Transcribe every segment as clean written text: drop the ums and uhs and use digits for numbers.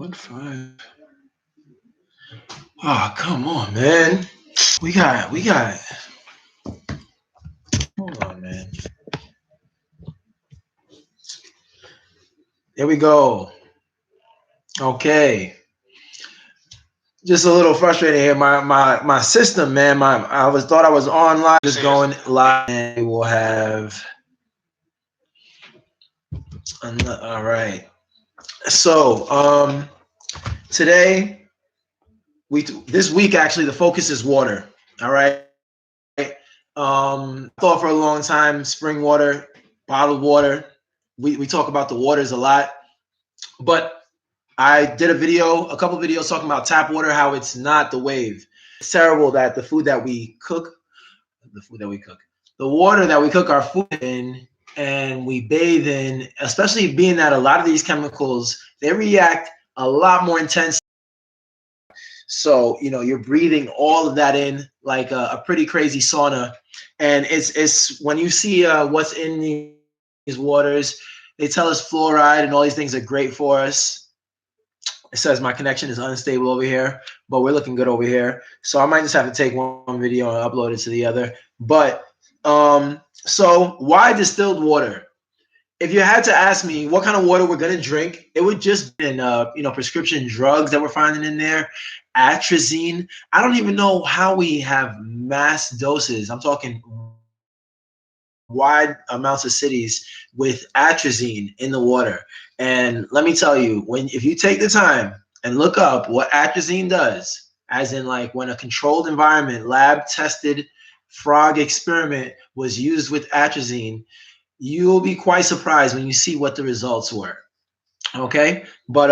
1.5. Oh, come on, man. We got. Hold on, man. There we go. Okay. Just a little frustrating here. My system, man. Thought I was online, just going live, and we will have. All right. So, today this week actually the focus is water. All right. I thought for a long time spring water, bottled water. We talk about the waters a lot, but I did a couple videos talking about tap water, how it's not the wave. It's terrible that the water that we cook our food in and we bathe in, especially being that a lot of these chemicals, they react a lot more intense. So, you're breathing all of that in like a pretty crazy sauna. And it's when you see what's in these waters, they tell us fluoride and all these things are great for us. It says my connection is unstable over here, but we're looking good over here. So I might just have to take one video and upload it to the other. But so why distilled water? If you had to ask me what kind of water we're gonna drink, it would just be prescription drugs that we're finding in there, atrazine. I don't even know how we have mass doses. I'm talking wide amounts of cities with atrazine in the water. And let me tell you, if you take the time and look up what atrazine does, as in like when a controlled environment, lab tested frog experiment was used with atrazine, you'll be quite surprised when you see what the results were. Okay, but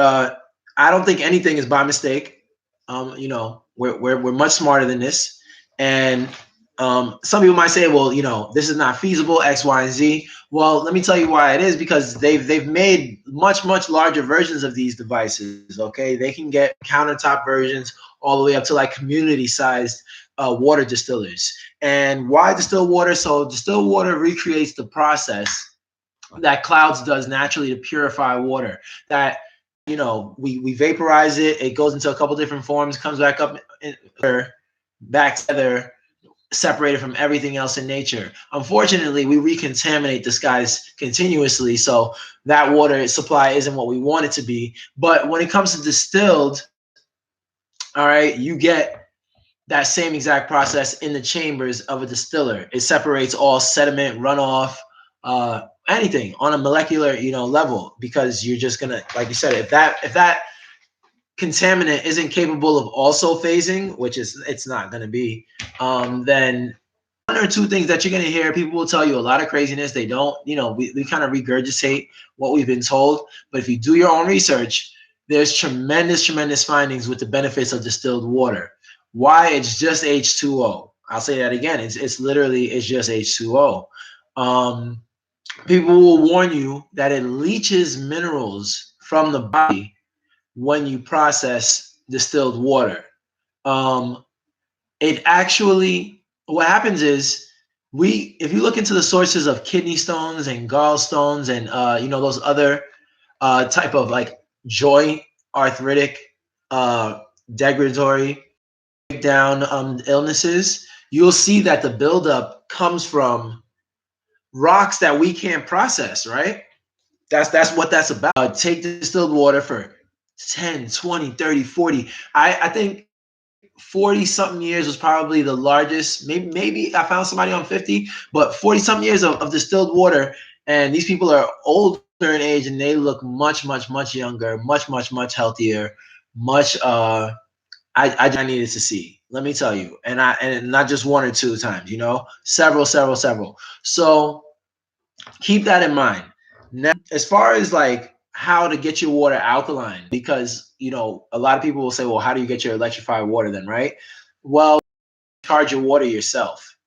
I don't think anything is by mistake. We're much smarter than this, and some people might say, well, this is not feasible, X, Y, and Z. Well, let me tell you why it is, because they've made much larger versions of these devices. Okay, they can get countertop versions all the way up to like community-sized water distillers. And why distilled water? So distilled water recreates the process that clouds does naturally to purify water. That we vaporize it, it goes into a couple different forms, comes back up back together, separated from everything else in nature. Unfortunately, we recontaminate the skies continuously, so that water supply isn't what we want it to be. But when it comes to distilled, all right, you get that same exact process in the chambers of a distiller. It separates all sediment, runoff, anything on a molecular level, because you're just gonna, like you said, if that contaminant isn't capable of also phasing, which it's not going to be, then one or two things that you're going to hear, people will tell you a lot of craziness. They don't, we kind of regurgitate what we've been told. But if you do your own research, there's tremendous findings with the benefits of distilled water. Why? It's just H2O. I'll say that again. It's just H2O. People will warn you that it leaches minerals from the body when you process distilled water. It actually, what happens is, if you look into the sources of kidney stones and gallstones and those other type of like joint arthritic, degradatory breakdown illnesses, you'll see that the buildup comes from rocks that we can't process, right? That's what that's about. Take distilled water for 10, 20, 30, 40. I think 40 something years was probably the largest. Maybe I found somebody on 50, but 40 something years of distilled water. And these people are older in age and they look much younger, much healthier, much I needed to see. Let me tell you. And not just one or two times, several. So keep that in mind. Now, as far as like how to get your water alkaline, because a lot of people will say, well, how do you get your electrified water then, right? Well, charge your water yourself.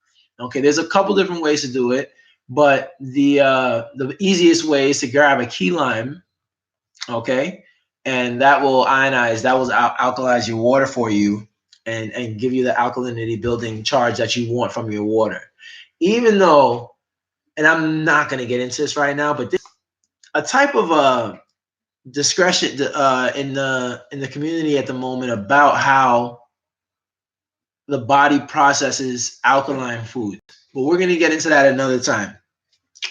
Okay, there's a couple different ways to do it, but the easiest way is to grab a key lime, okay, and that will ionize, that will alkalize your water for you, and give you the alkalinity building charge that you want from your water. Even though, and I'm not going to get into this right now, but this a type of discussion in the community at the moment about how the body processes alkaline food. But we're gonna get into that another time.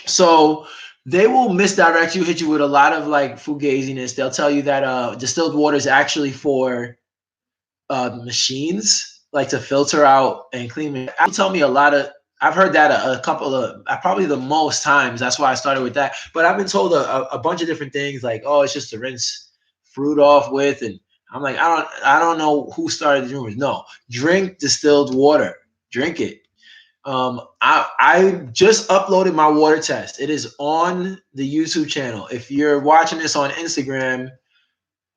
So they will misdirect you, hit you with a lot of like fugaziness. They'll tell you that distilled water is actually for machines, like to filter out and clean it. Tell me a lot of. I've heard that a couple of, probably the most times. That's why I started with that. But I've been told a bunch of different things, like, oh, it's just to rinse fruit off with, and I'm like, I don't know who started the rumors. No, drink distilled water. Drink it. I just uploaded my water test. It is on the YouTube channel. If you're watching this on Instagram,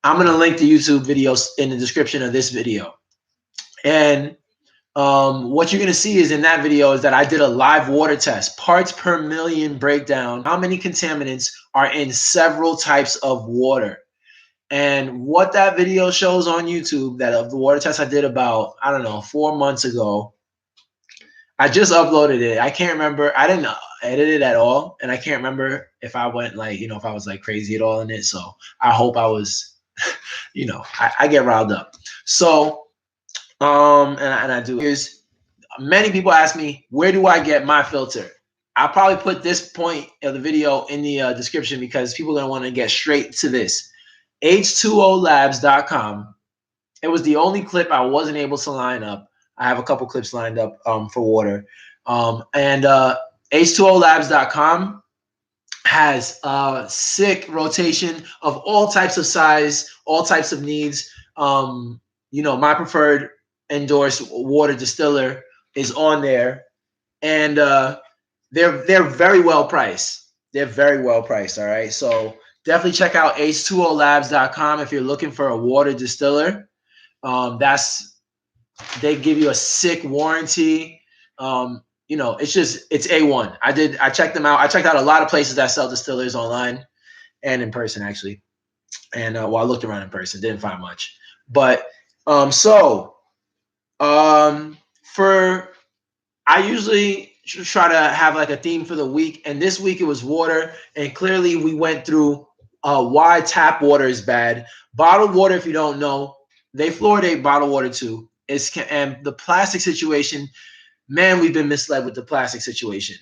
I'm gonna link the YouTube videos in the description of this video. And what you're gonna see is in that video is that I did a live water test, parts per million breakdown, how many contaminants are in several types of water. And what that video shows on YouTube, that of the water test I did about, I don't know, 4 months ago, I just uploaded it. I can't remember. I didn't edit it at all. And I can't remember if I went like, if I was like crazy at all in it. So I hope I was, I get riled up. So, and I do. Here's, many people ask me, where do I get my filter? I'll probably put this point of the video in the description because people are going to want to get straight to this. H2olabs.com. It was the only clip I wasn't able to line up. I have a couple clips lined up for water. And H2olabs.com has a sick rotation of all types of size, all types of needs. My preferred Endorse water distiller is on there. And they're very well priced. They're very well priced, all right? So definitely check out H2olabs.com if you're looking for a water distiller. They give you a sick warranty. It's A1. I checked them out. I checked out a lot of places that sell distillers online and in person, actually. And I looked around in person, didn't find much. But I usually try to have like a theme for the week, and this week it was water, and clearly we went through why tap water is bad. Bottled water, if you don't know, they fluoridate bottled water too. And the plastic situation, man, we've been misled with the plastic situation.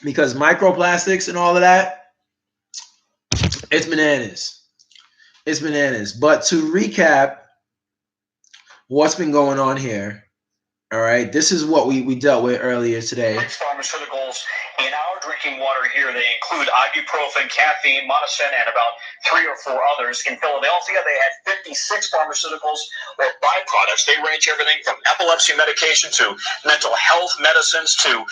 Because microplastics and all of that, it's bananas. It's bananas. But to recap what's been going on here, all right, this is what we dealt with earlier today. Pharmaceuticals in our drinking water here, they include ibuprofen, caffeine, monocin, and about 3 or 4 others. In Philadelphia, they had 56 pharmaceuticals or byproducts. They range everything from epilepsy medication to mental health medicines to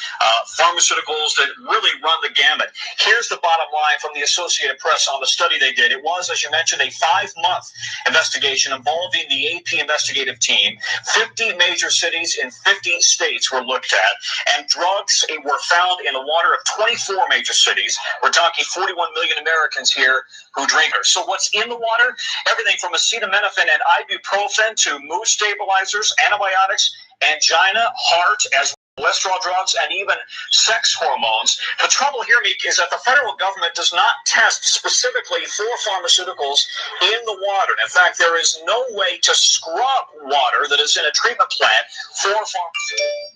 pharmaceuticals that really run the gamut. Here's the bottom line from the Associated Press on the study they did. It was, as you mentioned, a 5-month investigation involving the AP investigative team. 50 major cities in 50 states were looked at, and drugs were found in the water of 24 major cities. We're talking 41 million Americans here who drink her. So what's in the water? Everything from acetaminophen and ibuprofen to mood stabilizers, antibiotics, angina, heart, as cholesterol drugs, and even sex hormones. The trouble here, Meek, is that the federal government does not test specifically for pharmaceuticals in the water. And in fact, there is no way to scrub water that is in a treatment plant for pharmaceuticals.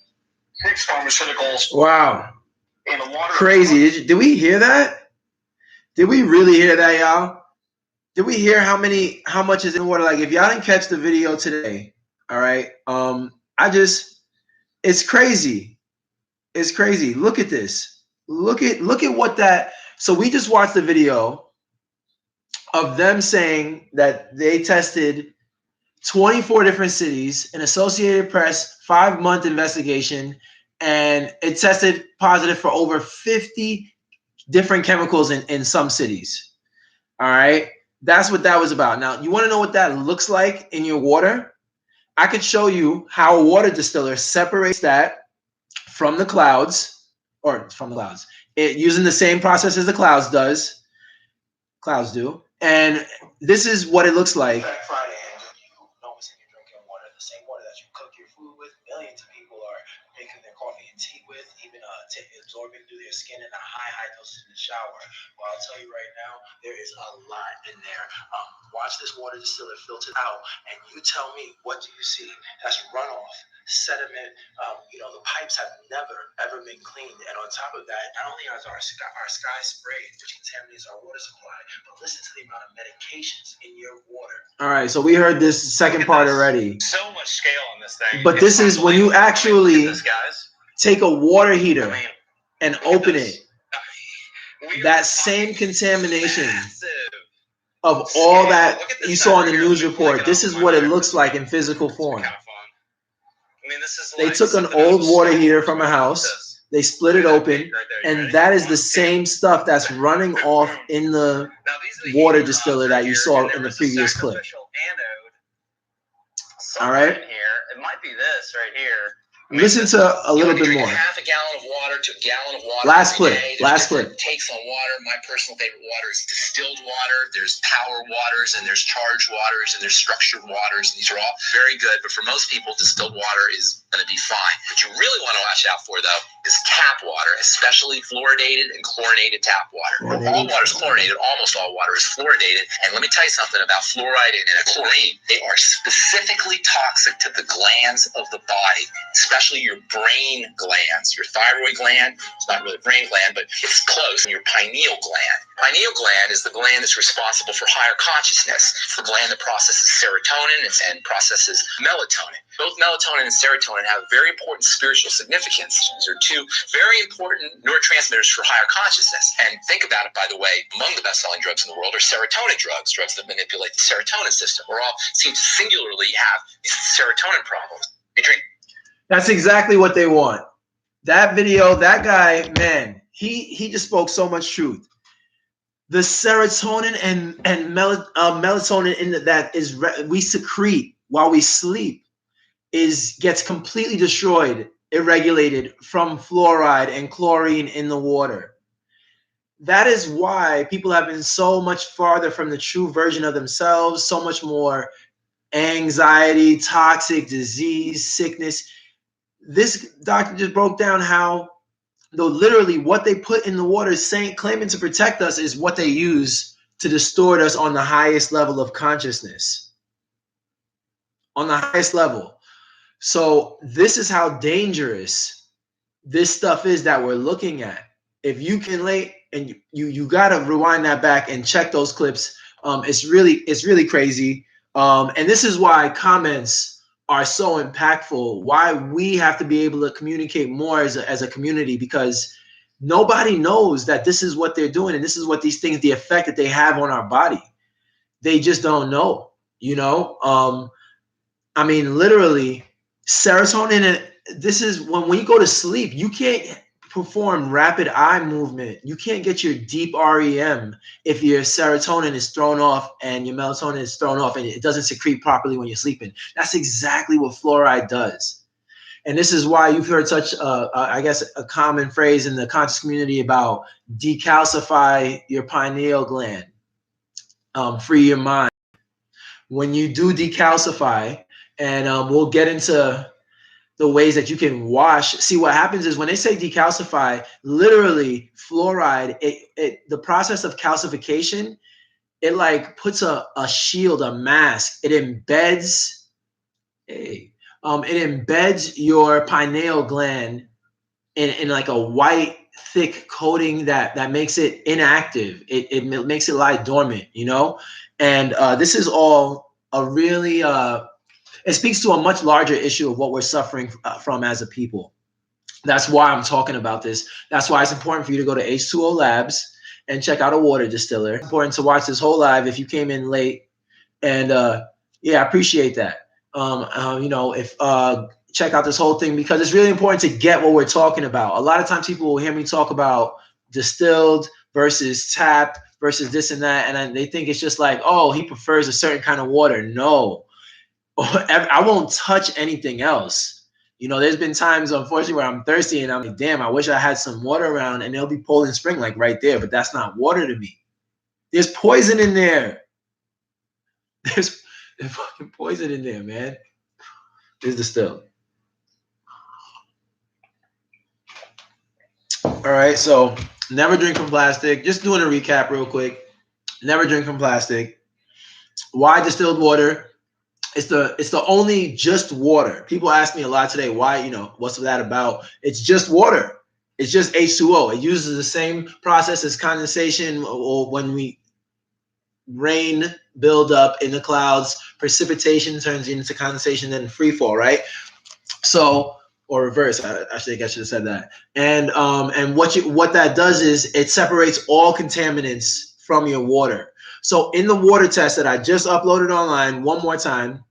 6 pharmaceuticals. Wow. In the water. Crazy. Did we hear that? Did we really hear that, y'all? Did we hear how much is in water? Like, if y'all didn't catch the video today, all right, it's crazy. It's crazy. Look at this. Look at what that. So we just watched the video of them saying that they tested 24 different cities, an Associated Press 5-month investigation, and it tested positive for over 50 different chemicals in some cities. All right. That's what that was about. Now, you want to know what that looks like in your water? I could show you how a water distiller separates that from the clouds, using the same process as the clouds do. And this is what it looks like. Friday, and you notice you're drinking water, the same water that you cook your food with. Millions of people are making their coffee and tea with, even absorbing through their skin, and a high dose in the shower. Well, I'll tell you right now, there is a lot in there. Watch this water distiller filter out, and you tell me, what do you see? That's runoff, sediment. The pipes have never ever been cleaned, and on top of that, not only is our sky sprayed, which contaminates our water supply, but listen to the amount of medications in your water. All right, so we heard this second part already. So much scale on this thing. But this is when you actually take a water heater and open it. That same contamination of all that you saw in the news report, this is what it looks like in physical form. They took an old water heater from a house, they split it open, and that is the same stuff that's running off in the water distiller that you saw in the previous clip. All right? It might be this right here. Listen to a little bit more. Half a gallon of water to a gallon of water. Last clip. Last clip. Takes on water. My personal favorite water is distilled water. There's power waters, and there's charged waters, and there's structured waters. And these are all very good. But for most people, distilled water is going to be fine. What you really want to watch out for, though, is tap water, especially fluoridated and chlorinated tap water. All water is chlorinated. Almost all water is fluoridated. And let me tell you something about fluoride and chlorine. They are specifically toxic to the glands of the body, especially your brain glands. Your thyroid gland, it's not really a brain gland, but it's close, and your pineal gland. Pineal gland is the gland that's responsible for higher consciousness. It's the gland that processes serotonin and processes melatonin. Both melatonin and serotonin have very important spiritual significance. These are two very important neurotransmitters for higher consciousness. And think about it, by the way, among the best-selling drugs in the world are serotonin drugs that manipulate the serotonin system. We all seem to singularly have these serotonin problems. They drink. That's exactly what they want. That video, that guy, man, he just spoke so much truth. The serotonin and melatonin we secrete while we sleep gets completely destroyed, irregulated from fluoride and chlorine in the water. That is why people have been so much farther from the true version of themselves, so much more anxiety, toxic disease, sickness. This doctor just broke down how, though literally what they put in the water, claiming to protect us, is what they use to distort us on the highest level of consciousness. On the highest level. So this is how dangerous this stuff is that we're looking at. If you can and you gotta rewind that back and check those clips. It's really crazy. And this is why comments are so impactful, why we have to be able to communicate more as a community, because nobody knows that this is what they're doing, and this is what these things, the effect that they have on our body. They just don't know, I mean, literally, serotonin, and this is when you go to sleep, you can't perform rapid eye movement. You can't get your deep REM if your serotonin is thrown off and your melatonin is thrown off and it doesn't secrete properly when you're sleeping. That's exactly what fluoride does. And this is why you've heard such, I guess, a common phrase in the conscious community about decalcify your pineal gland, free your mind. When you do decalcify, and we'll get into the ways that you can wash. See, what happens is when they say decalcify, literally fluoride, the process of calcification, it like puts a shield, a mask. It embeds, your pineal gland in like a white, thick coating that makes it inactive. It makes it lie dormant, And this is all a really it speaks to a much larger issue of what we're suffering from as a people. That's why I'm talking about this. That's why it's important for you to go to H2O Labs and check out a water distiller. It's important to watch this whole live if you came in late. And yeah, I appreciate that. Check out this whole thing, because it's really important to get what we're talking about. A lot of times people will hear me talk about distilled versus tap versus this and that, and they think it's just like, oh, he prefers a certain kind of water. No. I won't touch anything else. There's been times, unfortunately, where I'm thirsty and I'm like, damn, I wish I had some water around, and there'll be Poland Spring like right there, but that's not water to me. There's poison in there. There's fucking poison in there, man. It's distilled. All right, so never drink from plastic. Just doing a recap real quick. Never drink from plastic. Why distilled water? It's the only just water. People ask me a lot today, why, what's that about? It's just water. It's just H2O. It uses the same process as condensation, or when we rain build up in the clouds, precipitation turns into condensation, then free fall, right? So, or reverse. I think I should have said that. And what that does is it separates all contaminants from your water. So in the water test that I just uploaded online, one more time,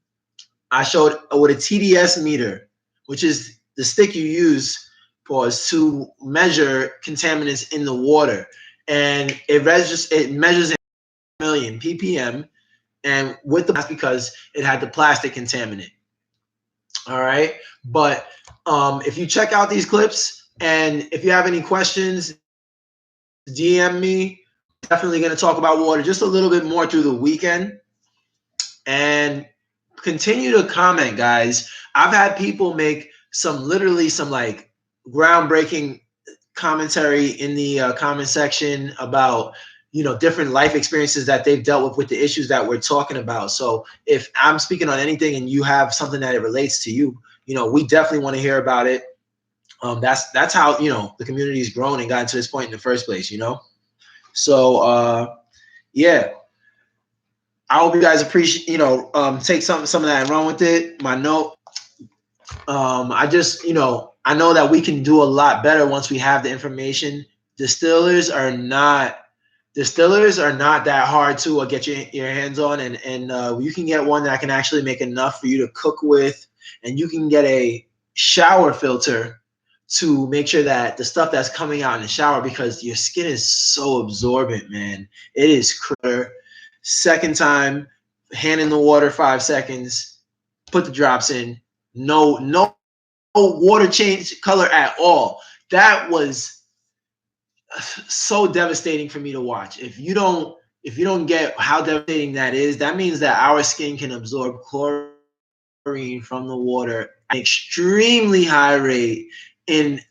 I showed with a TDS meter, which is the stick you use to measure contaminants in the water, and it measures in million ppm, and with that's because it had the plastic contaminant. All right, but if you check out these clips, and if you have any questions, DM me. Definitely going to talk about water just a little bit more through the weekend, and continue to comment, guys. I've had people make literally some like groundbreaking commentary in the comment section about different life experiences that they've dealt with the issues that we're talking about. So if I'm speaking on anything and you have something that it relates to you, we definitely want to hear about it. That's how the community's grown and gotten to this point in the first place. So yeah, I hope you guys appreciate, take some of that and run with it. My note, I just, I know that we can do a lot better once we have the information. Distillers are not that hard to get your hands on, and you can get one that can actually make enough for you to cook with, and you can get a shower filter to make sure that the stuff that's coming out in the shower, because your skin is so absorbent, man. It is clear. Second time, hand in the water, 5 seconds, put the drops in. No water change color at all. That was so devastating for me to watch. If you don't get how devastating that is, that means that our skin can absorb chlorine from the water at an extremely high rate in